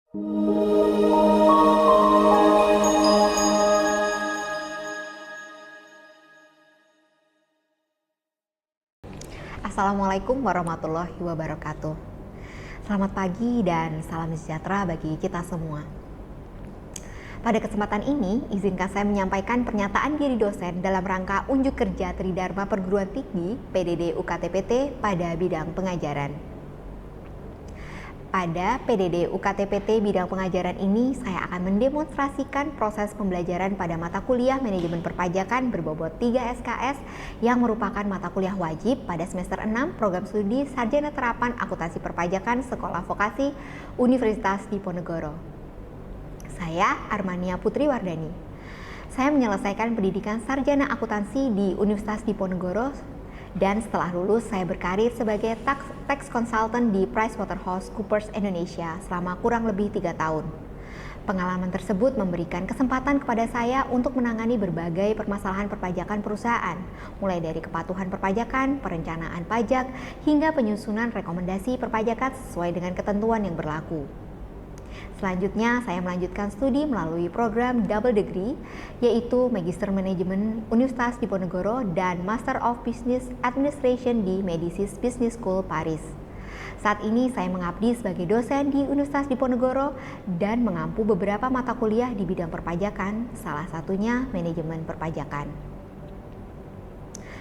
Assalamualaikum warahmatullahi wabarakatuh. Selamat pagi dan salam sejahtera bagi kita semua. Pada kesempatan ini, izinkan saya menyampaikan pernyataan diri dosen dalam rangka unjuk kerja Tridharma Perguruan Tinggi PDD UKTPT pada bidang pengajaran. Pada PDD UKTPT bidang pengajaran ini, saya akan mendemonstrasikan proses pembelajaran pada mata kuliah Manajemen Perpajakan berbobot 3 SKS yang merupakan mata kuliah wajib pada semester 6 Program Studi Sarjana Terapan Akuntansi Perpajakan Sekolah Vokasi Universitas Diponegoro. Saya Armania Putri Wardani. Saya menyelesaikan pendidikan Sarjana Akuntansi di Universitas Diponegoro dan setelah lulus saya berkarir sebagai tax consultant di PricewaterhouseCoopers Indonesia selama kurang lebih 3 tahun. Pengalaman tersebut memberikan kesempatan kepada saya untuk menangani berbagai permasalahan perpajakan perusahaan, mulai dari kepatuhan perpajakan, perencanaan pajak, hingga penyusunan rekomendasi perpajakan sesuai dengan ketentuan yang berlaku. Selanjutnya, saya melanjutkan studi melalui program double degree, yaitu Magister Manajemen Universitas Diponegoro dan Master of Business Administration di Medicis Business School Paris. Saat ini saya mengabdi sebagai dosen di Universitas Diponegoro dan mengampu beberapa mata kuliah di bidang perpajakan, salah satunya manajemen perpajakan.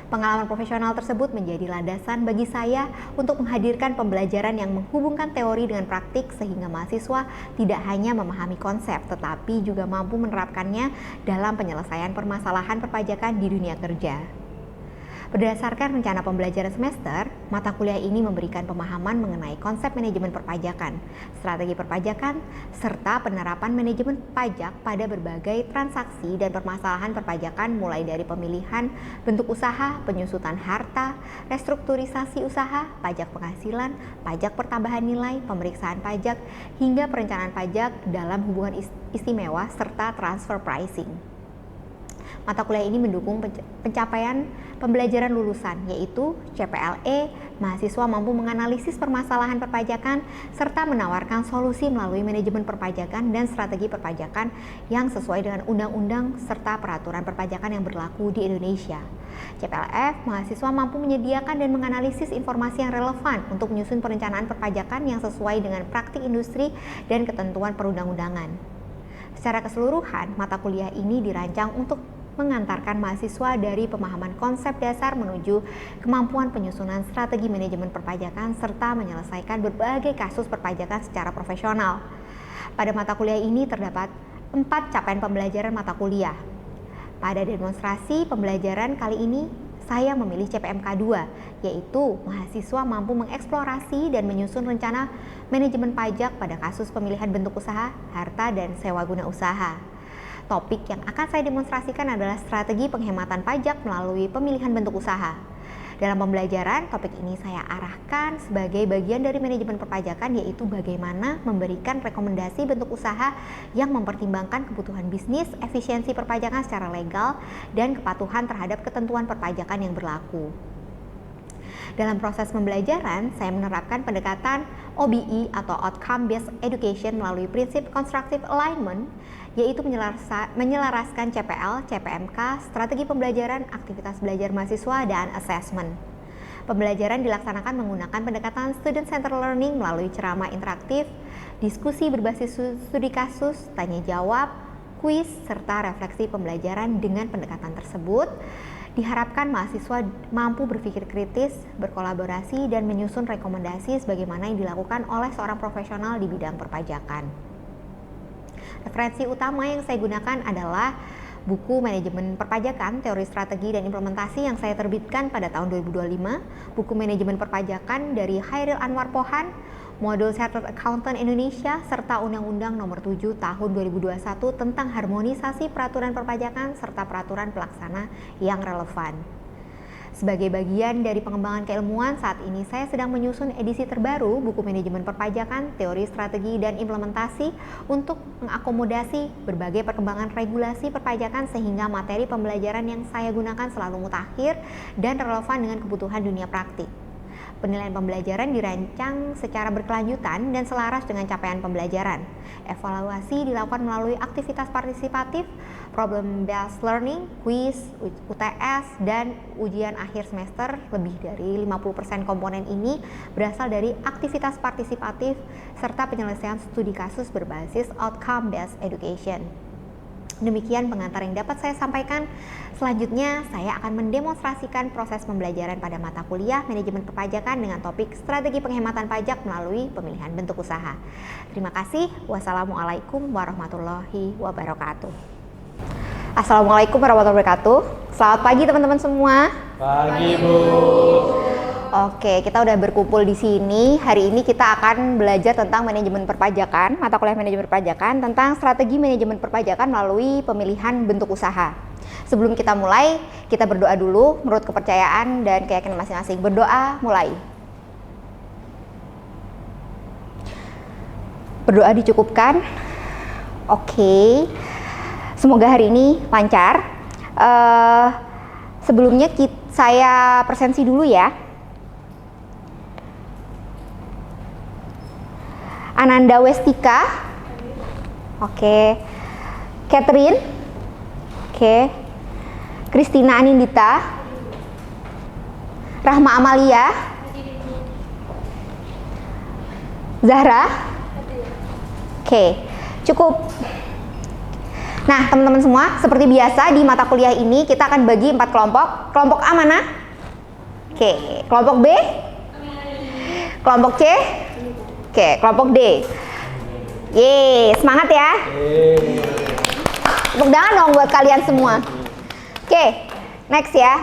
Pengalaman profesional tersebut menjadi landasan bagi saya untuk menghadirkan pembelajaran yang menghubungkan teori dengan praktik sehingga mahasiswa tidak hanya memahami konsep tetapi juga mampu menerapkannya dalam penyelesaian permasalahan perpajakan di dunia kerja. Berdasarkan rencana pembelajaran semester, mata kuliah ini memberikan pemahaman mengenai konsep manajemen perpajakan, strategi perpajakan, serta penerapan manajemen pajak pada berbagai transaksi dan permasalahan perpajakan mulai dari pemilihan bentuk usaha, penyusutan harta, restrukturisasi usaha, pajak penghasilan, pajak pertambahan nilai, pemeriksaan pajak, hingga perencanaan pajak dalam hubungan istimewa serta transfer pricing. Mata kuliah ini mendukung pencapaian pembelajaran lulusan, yaitu CPLE, mahasiswa mampu menganalisis permasalahan perpajakan, serta menawarkan solusi melalui manajemen perpajakan dan strategi perpajakan yang sesuai dengan undang-undang serta peraturan perpajakan yang berlaku di Indonesia. CPLF, mahasiswa mampu menyediakan dan menganalisis informasi yang relevan untuk menyusun perencanaan perpajakan yang sesuai dengan praktik industri dan ketentuan perundang-undangan. Secara keseluruhan, mata kuliah ini dirancang untuk mengantarkan mahasiswa dari pemahaman konsep dasar menuju kemampuan penyusunan strategi manajemen perpajakan serta menyelesaikan berbagai kasus perpajakan secara profesional. Pada mata kuliah ini terdapat 4 capaian pembelajaran mata kuliah. Pada demonstrasi pembelajaran kali ini, saya memilih CPMK 2, yaitu mahasiswa mampu mengeksplorasi dan menyusun rencana manajemen pajak pada kasus pemilihan bentuk usaha, harta, dan sewa guna usaha. Topik yang akan saya demonstrasikan adalah strategi penghematan pajak melalui pemilihan bentuk usaha. Dalam pembelajaran, topik ini saya arahkan sebagai bagian dari manajemen perpajakan, yaitu bagaimana memberikan rekomendasi bentuk usaha yang mempertimbangkan kebutuhan bisnis, efisiensi perpajakan secara legal, dan kepatuhan terhadap ketentuan perpajakan yang berlaku. Dalam proses pembelajaran, saya menerapkan pendekatan OBE atau Outcome Based Education melalui prinsip Constructive Alignment, yaitu menyelaraskan CPL, CPMK, strategi pembelajaran, aktivitas belajar mahasiswa, dan assessment. Pembelajaran dilaksanakan menggunakan pendekatan Student-Centered Learning melalui ceramah interaktif, diskusi berbasis studi kasus, tanya jawab, kuis, serta refleksi pembelajaran. Dengan pendekatan tersebut, diharapkan mahasiswa mampu berpikir kritis, berkolaborasi, dan menyusun rekomendasi sebagaimana yang dilakukan oleh seorang profesional di bidang perpajakan. Referensi utama yang saya gunakan adalah buku Manajemen Perpajakan, Teori Strategi dan Implementasi yang saya terbitkan pada tahun 2025, buku Manajemen Perpajakan dari Hairil Anwar Pohan, Modul Chartered Accountant Indonesia, serta Undang-Undang Nomor 7 Tahun 2021 tentang harmonisasi peraturan perpajakan serta peraturan pelaksana yang relevan. Sebagai bagian dari pengembangan keilmuan, saat ini saya sedang menyusun edisi terbaru buku Manajemen Perpajakan, Teori, Strategi, dan Implementasi untuk mengakomodasi berbagai perkembangan regulasi perpajakan sehingga materi pembelajaran yang saya gunakan selalu mutakhir dan relevan dengan kebutuhan dunia praktik. Penilaian pembelajaran dirancang secara berkelanjutan dan selaras dengan capaian pembelajaran. Evaluasi dilakukan melalui aktivitas partisipatif, problem based learning, quiz, UTS, dan ujian akhir semester. Lebih dari 50% komponen ini berasal dari aktivitas partisipatif serta penyelesaian studi kasus berbasis outcome based education. Demikian pengantar yang dapat saya sampaikan. Selanjutnya, saya akan mendemonstrasikan proses pembelajaran pada mata kuliah manajemen perpajakan dengan topik strategi penghematan pajak melalui pemilihan bentuk usaha. Terima kasih. Wassalamualaikum warahmatullahi wabarakatuh. Assalamualaikum warahmatullahi wabarakatuh. Selamat pagi teman-teman semua. Pagi, Bu. Oke, kita udah berkumpul di sini. Hari ini kita akan belajar tentang manajemen perpajakan, mata kuliah manajemen perpajakan, tentang strategi manajemen perpajakan melalui pemilihan bentuk usaha. Sebelum kita mulai, kita berdoa dulu menurut kepercayaan dan keyakinan masing-masing. Berdoa, mulai. Berdoa dicukupkan. Oke. Semoga hari ini lancar. Sebelumnya saya presensi dulu ya. Ananda Westika, oke. Catherine, oke. Christina Anindita, Rahma Amalia, Zahra, oke. Cukup. Nah, teman-teman semua, seperti biasa di mata kuliah ini kita akan bagi 4 kelompok. Kelompok A mana? Oke. Kelompok B? Kelompok C? Oke, kelompok D. Yeay, semangat ya. Tepuk tangan dong buat kalian semua. Oke, next ya.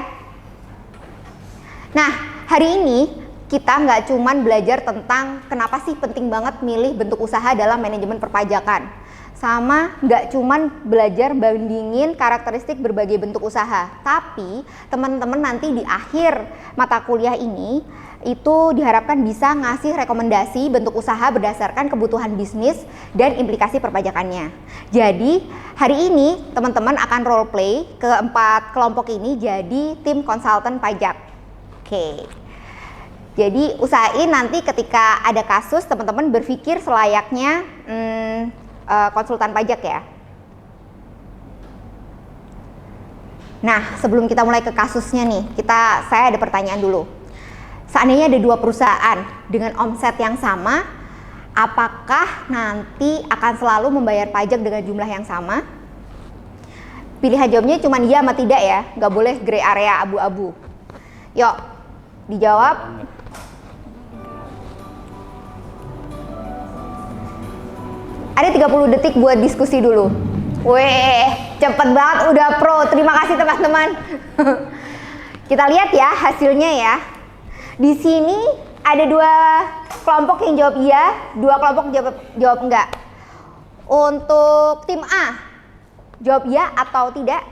Nah, hari ini kita nggak cuman belajar tentang kenapa sih penting banget milih bentuk usaha dalam manajemen perpajakan. Sama nggak cuman belajar bandingin karakteristik berbagai bentuk usaha. Tapi teman-teman nanti di akhir mata kuliah ini itu diharapkan bisa ngasih rekomendasi bentuk usaha berdasarkan kebutuhan bisnis dan implikasi perpajakannya. Jadi hari ini teman-teman akan role play keempat kelompok ini jadi tim konsultan pajak. Oke. Jadi usahain nanti ketika ada kasus teman-teman berpikir selayaknya konsultan pajak ya. Nah, sebelum kita mulai ke kasusnya nih, saya ada pertanyaan dulu. Seandainya ada 2 perusahaan dengan omset yang sama, apakah nanti akan selalu membayar pajak dengan jumlah yang sama? Pilihan jawabnya cuma iya sama tidak ya, nggak boleh gray area abu-abu. Yuk, dijawab. Ada 30 detik buat diskusi dulu. Weh, cepet banget udah pro. Terima kasih teman-teman. Kita lihat ya hasilnya ya. Di sini ada 2 kelompok yang jawab iya, 2 kelompok jawab enggak. Untuk tim A, jawab iya atau tidak?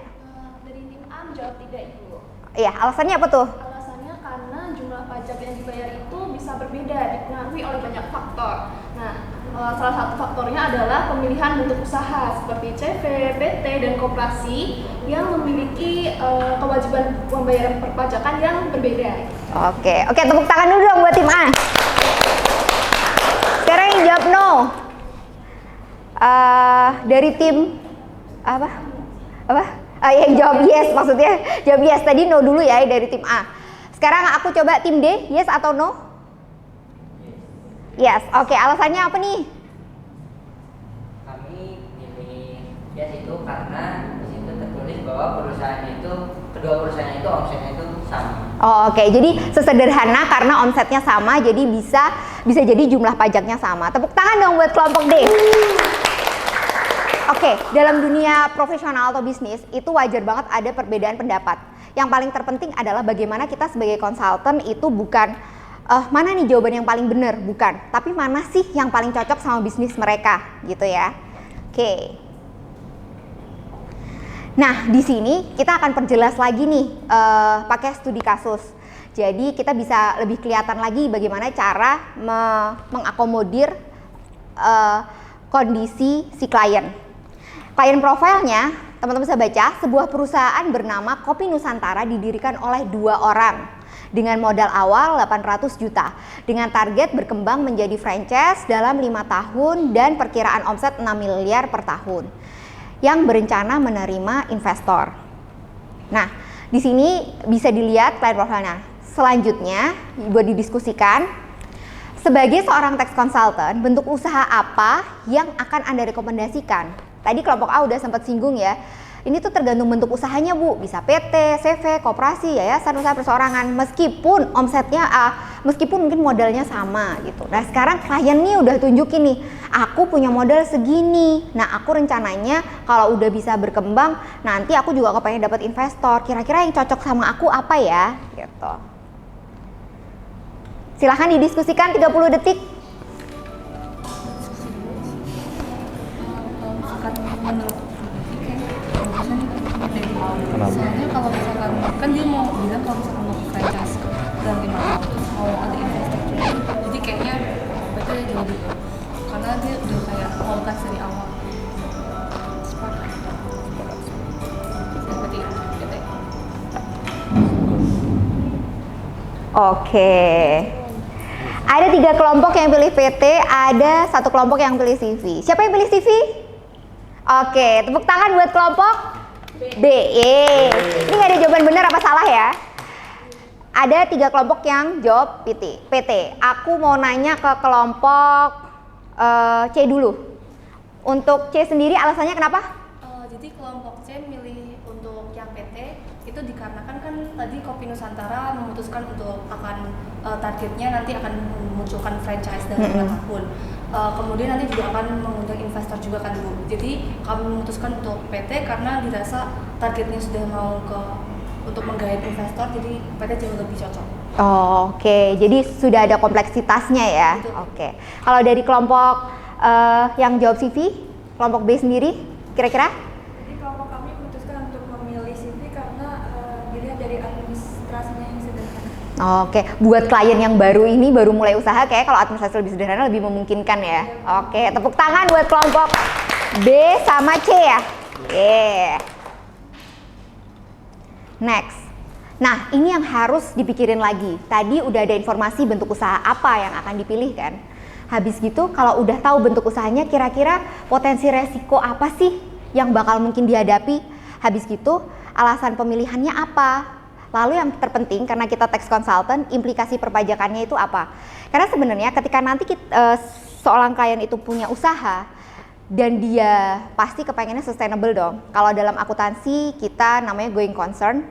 Dari tim A menjawab tidak, Ibu. Iya, alasannya apa tuh? Alasannya karena jumlah pajak yang dibayar itu bisa berbeda, dipengaruhi oleh banyak faktor. Nah, salah satu faktornya adalah pemilihan bentuk usaha seperti CV, PT, dan koperasi yang memiliki kewajiban pembayaran perpajakan yang berbeda. Oke, tepuk tangan dulu dong buat tim A. Sekarang yang jawab no. Dari tim apa? Yang jawab yes, maksudnya jawab yes. Tadi no dulu ya dari tim A. Sekarang aku coba tim D, yes atau no? Yes. Oke, alasannya apa nih? Kami pilih yes itu karena di situ tertulis bahwa kedua perusahaan itu omsetnya itu sama. Oke, jadi sesederhana karena omsetnya sama, jadi bisa jadi jumlah pajaknya sama. Tepuk tangan dong buat kelompok D. Oke, dalam dunia profesional atau bisnis itu wajar banget ada perbedaan pendapat. Yang paling terpenting adalah bagaimana kita sebagai konsultan itu bukan mana nih jawaban yang paling benar, bukan. Tapi mana sih yang paling cocok sama bisnis mereka, gitu ya. Oke. Nah, di sini kita akan perjelas lagi nih pakai studi kasus. Jadi kita bisa lebih kelihatan lagi bagaimana cara mengakomodir kondisi si klien. Klien profilnya, teman-teman bisa baca, sebuah perusahaan bernama Kopi Nusantara didirikan oleh 2 orang. dengan modal awal 800 juta dengan target berkembang menjadi franchise dalam 5 tahun dan perkiraan omset 6 miliar per tahun yang berencana menerima investor. Nah, di sini bisa dilihat client profile-nya. Selanjutnya buat didiskusikan, sebagai seorang tax consultant, bentuk usaha apa yang akan Anda rekomendasikan? Tadi kelompok A udah sempat singgung ya. Ini tuh tergantung bentuk usahanya Bu, bisa PT, CV, koperasi, yayasan, usaha perseorangan, meskipun omsetnya meskipun mungkin modalnya sama gitu. Nah sekarang klien nih udah tunjukin nih, aku punya modal segini. Nah aku rencananya kalau udah bisa berkembang, nanti aku juga kepengen dapat investor. Kira-kira yang cocok sama aku apa ya? Gitu. Silahkan didiskusikan 30 detik. Soalnya kalau misalkan kan dia mau bilang kalau misalkan mau franchise dalam 5 tahun terus mau ada investor juga, jadi kayaknya betul ya jauh dulu karena dia udah kayak mau gas dari awal. Seperti itu. Oke. Ada 3 kelompok yang pilih PT, ada 1 kelompok yang pilih CV. Siapa yang pilih CV? Oke, tepuk tangan buat kelompok B. Ini nggak ada jawaban benar apa salah ya. Ada 3 kelompok yang jawab PT. Aku mau nanya ke kelompok C dulu. Untuk C sendiri alasannya kenapa? Jadi kelompok C milih untuk yang PT itu dikarenakan kan tadi Kopi Nusantara memutuskan untuk akan targetnya nanti akan memunculkan franchise dalam 5 tahun. Kemudian nanti juga akan mengundang investor juga kan Bu. Jadi kami memutuskan untuk PT karena dirasa targetnya sudah mau untuk menggait investor, jadi PT jauh lebih cocok. Oke, jadi sudah ada kompleksitasnya ya. Betul. Oke. Kalau dari kelompok yang jawab CV, kelompok B sendiri, kira-kira? Jadi kelompok kami memutuskan untuk memilih CV karena dilihat dari administrasinya yang sederhana. Oke, buat klien yang baru ini baru mulai usaha, kayak kalau administrasi lebih sederhana lebih memungkinkan ya. Oke, tepuk tangan buat kelompok B sama C ya. Oke. Next. Nah, ini yang harus dipikirin lagi. Tadi udah ada informasi bentuk usaha apa yang akan dipilih kan. Habis gitu, kalau udah tahu bentuk usahanya, kira-kira potensi resiko apa sih yang bakal mungkin dihadapi? Habis gitu, alasan pemilihannya apa? Lalu yang terpenting, karena kita tax consultant, implikasi perpajakannya itu apa? Karena sebenarnya ketika nanti seorang klien itu punya usaha, dan dia pasti kepengennya sustainable dong. Kalau dalam akuntansi kita namanya going concern.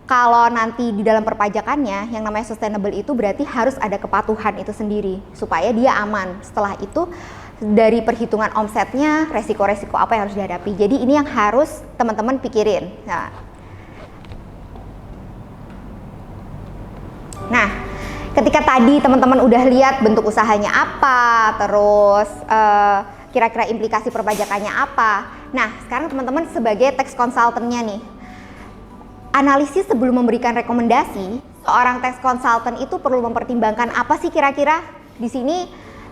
Kalau nanti di dalam perpajakannya yang namanya sustainable itu berarti harus ada kepatuhan itu sendiri supaya dia aman. Setelah itu dari perhitungan omsetnya resiko-resiko apa yang harus dihadapi. Jadi ini yang harus teman-teman pikirin. Nah, ketika tadi teman-teman udah lihat bentuk usahanya apa, terus kira-kira implikasi perpajakannya apa. Nah, sekarang teman-teman sebagai tax consultant-nya nih, analisis sebelum memberikan rekomendasi, seorang tax consultant itu perlu mempertimbangkan apa sih kira-kira? Di sini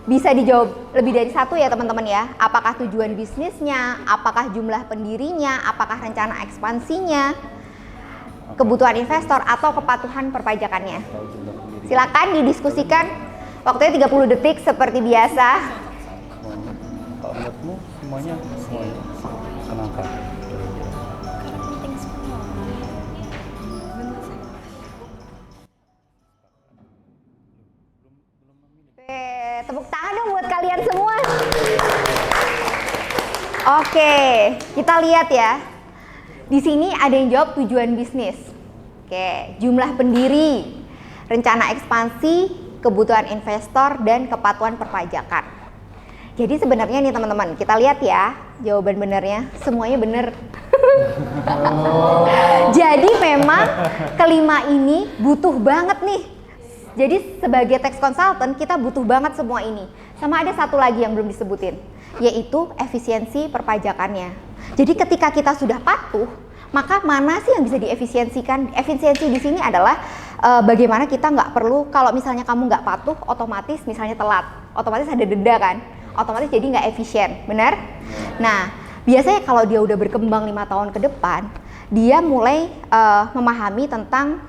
bisa dijawab lebih dari satu ya teman-teman ya. Apakah tujuan bisnisnya, apakah jumlah pendirinya, apakah rencana ekspansinya, kebutuhan investor, atau kepatuhan perpajakannya. Silakan didiskusikan. Waktunya 30 detik seperti biasa. Kalau menurutmu semuanya kenapa? Tepuk tangan dong buat kalian semua. Oke, kita lihat ya. Di sini ada yang jawab tujuan bisnis. Oke, jumlah pendiri, rencana ekspansi, kebutuhan investor, dan kepatuhan perpajakan. Jadi sebenarnya nih teman-teman, kita lihat ya jawaban benernya, semuanya bener. Jadi memang kelima ini butuh banget nih. Jadi sebagai tax consultant kita butuh banget semua ini. Sama ada satu lagi yang belum disebutin, yaitu efisiensi perpajakannya. Jadi ketika kita sudah patuh, maka mana sih yang bisa diefisiensikan? Efisiensi di sini adalah bagaimana kita nggak perlu, kalau misalnya kamu nggak patuh, otomatis misalnya telat, otomatis ada denda kan? Otomatis jadi nggak efisien, benar? Nah, biasanya kalau dia udah berkembang 5 tahun ke depan, dia mulai memahami tentang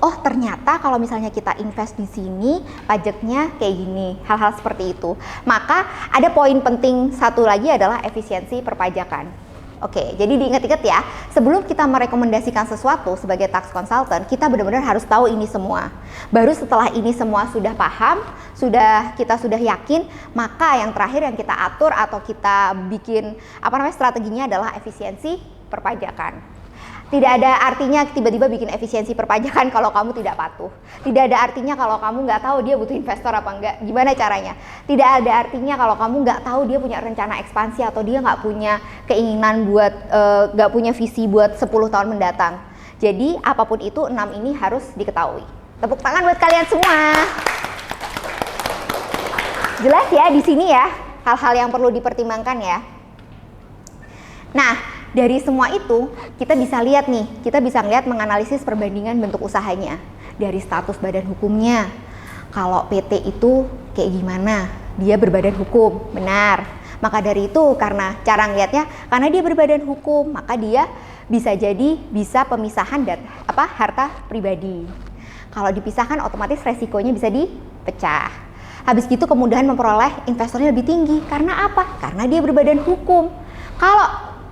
oh ternyata kalau misalnya kita invest di sini pajaknya kayak gini, hal-hal seperti itu. Maka ada poin penting satu lagi adalah efisiensi perpajakan. Oke, jadi diingat-ingat ya, sebelum kita merekomendasikan sesuatu sebagai tax consultant, kita benar-benar harus tahu ini semua. Baru setelah ini semua sudah paham, kita sudah yakin, maka yang terakhir yang kita atur atau kita bikin strateginya adalah efisiensi perpajakan. Tidak ada artinya tiba-tiba bikin efisiensi perpajakan kalau kamu tidak patuh. Tidak ada artinya kalau kamu nggak tahu dia butuh investor apa enggak, gimana caranya. Tidak ada artinya kalau kamu nggak tahu dia punya rencana ekspansi atau dia nggak punya keinginan buat, nggak punya visi buat 10 tahun mendatang. Jadi apapun itu, 6 ini harus diketahui. Tepuk tangan buat kalian semua. Jelas ya di sini ya, hal-hal yang perlu dipertimbangkan ya. Nah, dari semua itu kita bisa lihat nih, kita bisa lihat menganalisis perbandingan bentuk usahanya dari status badan hukumnya. Kalau PT itu kayak gimana? Dia berbadan hukum, benar. Maka dari itu karena cara ngelihatnya, karena dia berbadan hukum, maka dia bisa jadi bisa pemisahan harta pribadi. Kalau dipisahkan otomatis resikonya bisa dipecah. Habis gitu kemudahan memperoleh investornya lebih tinggi. Karena apa? Karena dia berbadan hukum. Kalau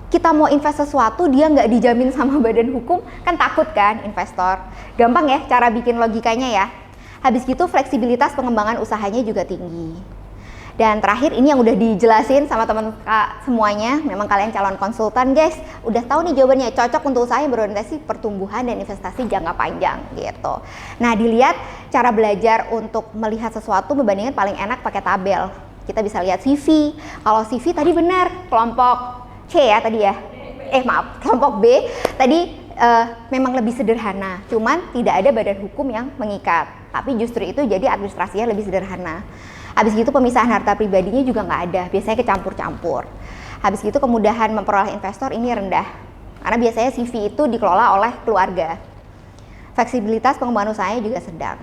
kita mau invest sesuatu dia nggak dijamin sama badan hukum, kan takut kan investor. Gampang ya cara bikin logikanya ya. Habis gitu fleksibilitas pengembangan usahanya juga tinggi. Dan terakhir ini yang udah dijelasin sama teman semuanya, memang kalian calon konsultan guys, udah tahu nih jawabannya, cocok untuk usaha yang berorientasi pertumbuhan dan investasi jangka panjang gitu. Nah, dilihat cara belajar untuk melihat sesuatu membandingkan paling enak pakai tabel. Kita bisa lihat CV. Kalau CV tadi benar, kelompok C ya tadi ya, kelompok B tadi memang lebih sederhana, cuman tidak ada badan hukum yang mengikat, tapi justru itu jadi administrasinya lebih sederhana. Habis itu pemisahan harta pribadinya juga nggak ada, biasanya kecampur-campur. Habis itu kemudahan memperoleh investor ini rendah, karena biasanya CV itu dikelola oleh keluarga. Fleksibilitas pengembangan usahanya juga sedang.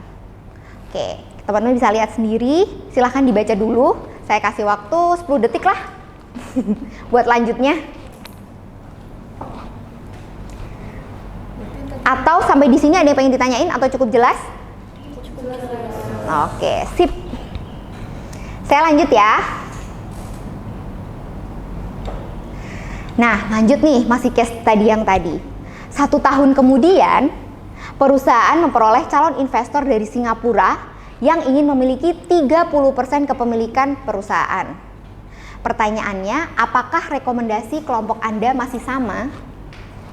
Oke, teman-teman bisa lihat sendiri, silahkan dibaca dulu, saya kasih waktu 10 detik lah buat lanjutnya. Atau sampai di sini ada yang pengen ditanyain atau cukup jelas? Oke, sip. Saya lanjut ya. Nah, lanjut nih, masih case tadi yang tadi. 1 tahun kemudian, perusahaan memperoleh calon investor dari Singapura yang ingin memiliki 30% kepemilikan perusahaan. Pertanyaannya, apakah rekomendasi kelompok Anda masih sama?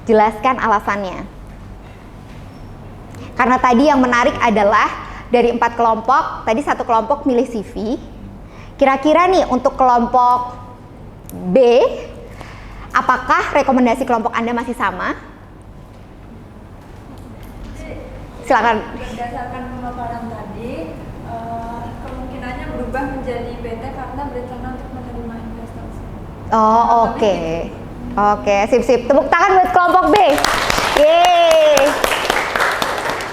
Jelaskan alasannya. Karena tadi yang menarik adalah dari 4 kelompok, tadi 1 kelompok milih CV. Kira-kira nih untuk kelompok B, apakah rekomendasi kelompok Anda masih sama? Silakan. Berdasarkan pemaparan tadi, kemungkinannya berubah menjadi PT karena berencana untuk menerima investasi. Oh, oke. Oke, sip. Tepuk tangan buat kelompok B. Yeay.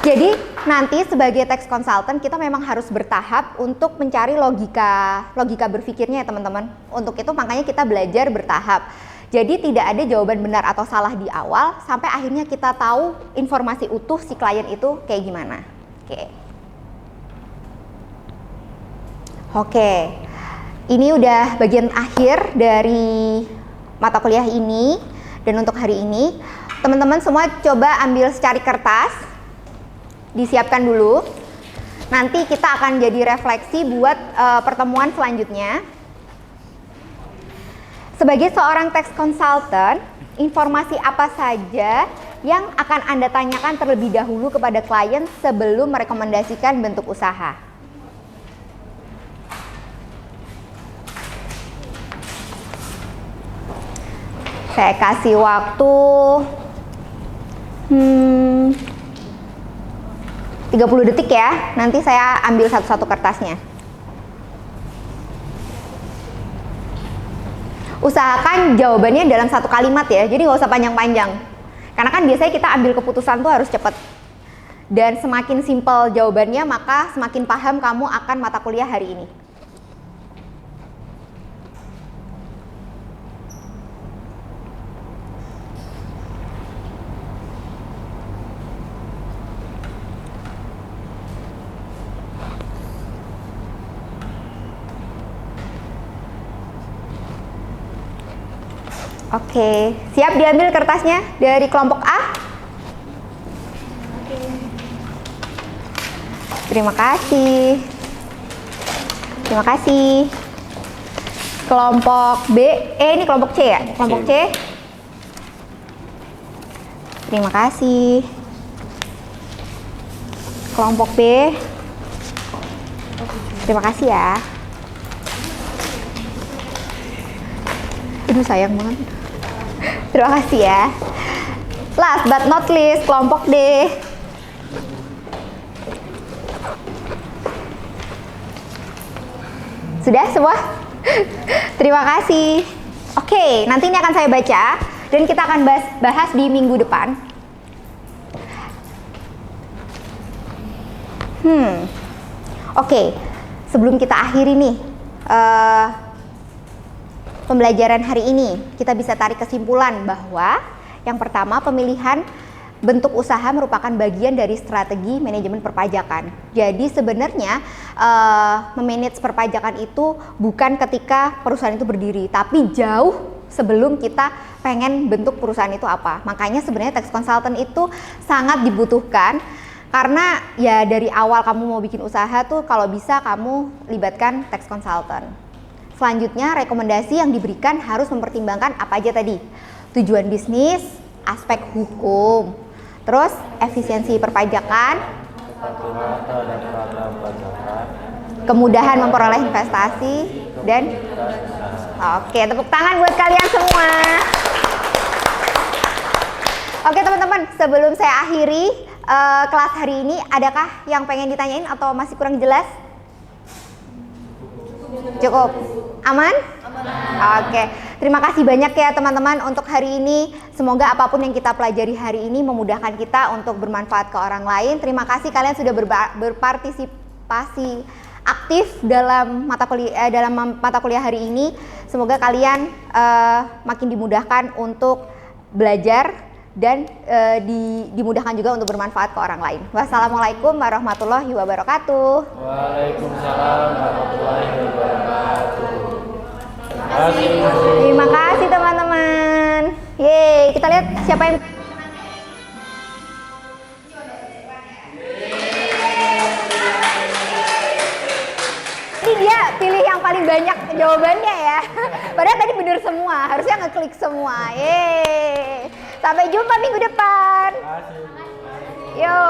Jadi nanti sebagai tax consultant kita memang harus bertahap untuk mencari logika berpikirnya ya teman-teman. Untuk itu makanya kita belajar bertahap. Jadi tidak ada jawaban benar atau salah di awal sampai akhirnya kita tahu informasi utuh si klien itu kayak gimana. Oke. Ini udah bagian akhir dari mata kuliah ini, dan untuk hari ini teman-teman semua coba ambil secari kertas, disiapkan dulu. Nanti kita akan jadi refleksi buat pertemuan selanjutnya. Sebagai seorang tax consultant, informasi apa saja yang akan Anda tanyakan terlebih dahulu kepada klien sebelum merekomendasikan bentuk usaha? Saya kasih waktu 30 detik ya. Nanti saya ambil satu-satu kertasnya. Usahakan jawabannya dalam 1 kalimat ya. Jadi nggak usah panjang-panjang. Karena kan biasanya kita ambil keputusan tuh harus cepat. Dan semakin simpel jawabannya, maka semakin paham kamu akan mata kuliah hari ini. Oke, siap diambil kertasnya dari kelompok A? Terima kasih. Terima kasih. Kelompok B, ini kelompok C ya? Kelompok C. Terima kasih. Kelompok B. Terima kasih ya. Aduh sayang banget. Terima kasih ya. Last but not least, kelompok D. Sudah semua? Terima kasih. Oke, nanti ini akan saya baca dan kita akan bahas di minggu depan. Oke, sebelum kita akhiri nih pembelajaran hari ini, kita bisa tarik kesimpulan bahwa yang pertama, pemilihan bentuk usaha merupakan bagian dari strategi manajemen perpajakan. Jadi sebenarnya memanage perpajakan itu bukan ketika perusahaan itu berdiri, tapi jauh sebelum kita pengen bentuk perusahaan itu apa. Makanya sebenarnya tax consultant itu sangat dibutuhkan, karena ya dari awal kamu mau bikin usaha tuh kalau bisa kamu libatkan tax consultant. Selanjutnya, rekomendasi yang diberikan harus mempertimbangkan apa aja tadi? Tujuan bisnis, aspek hukum, terus efisiensi perpajakan, kemudahan memperoleh investasi, dan oke, tepuk tangan buat kalian semua. Oke teman-teman, sebelum saya akhiri kelas hari ini, adakah yang pengen ditanyain atau masih kurang jelas? Cukup? Aman? Oke, terima kasih banyak ya teman-teman untuk hari ini. Semoga apapun yang kita pelajari hari ini memudahkan kita untuk bermanfaat ke orang lain. Terima kasih kalian sudah berpartisipasi aktif dalam mata kuliah hari ini. Semoga kalian makin dimudahkan untuk belajar dan dimudahkan juga untuk bermanfaat ke orang lain. Wassalamualaikum warahmatullahi wabarakatuh. Waalaikumsalam warahmatullahi wabarakatuh. Terima kasih teman-teman. Yeay, kita lihat siapa yang ini dia pilih yang paling banyak jawabannya ya. Padahal tadi bener semua, harusnya ngeklik semua. Yeay. Sampai jumpa minggu depan. Yo.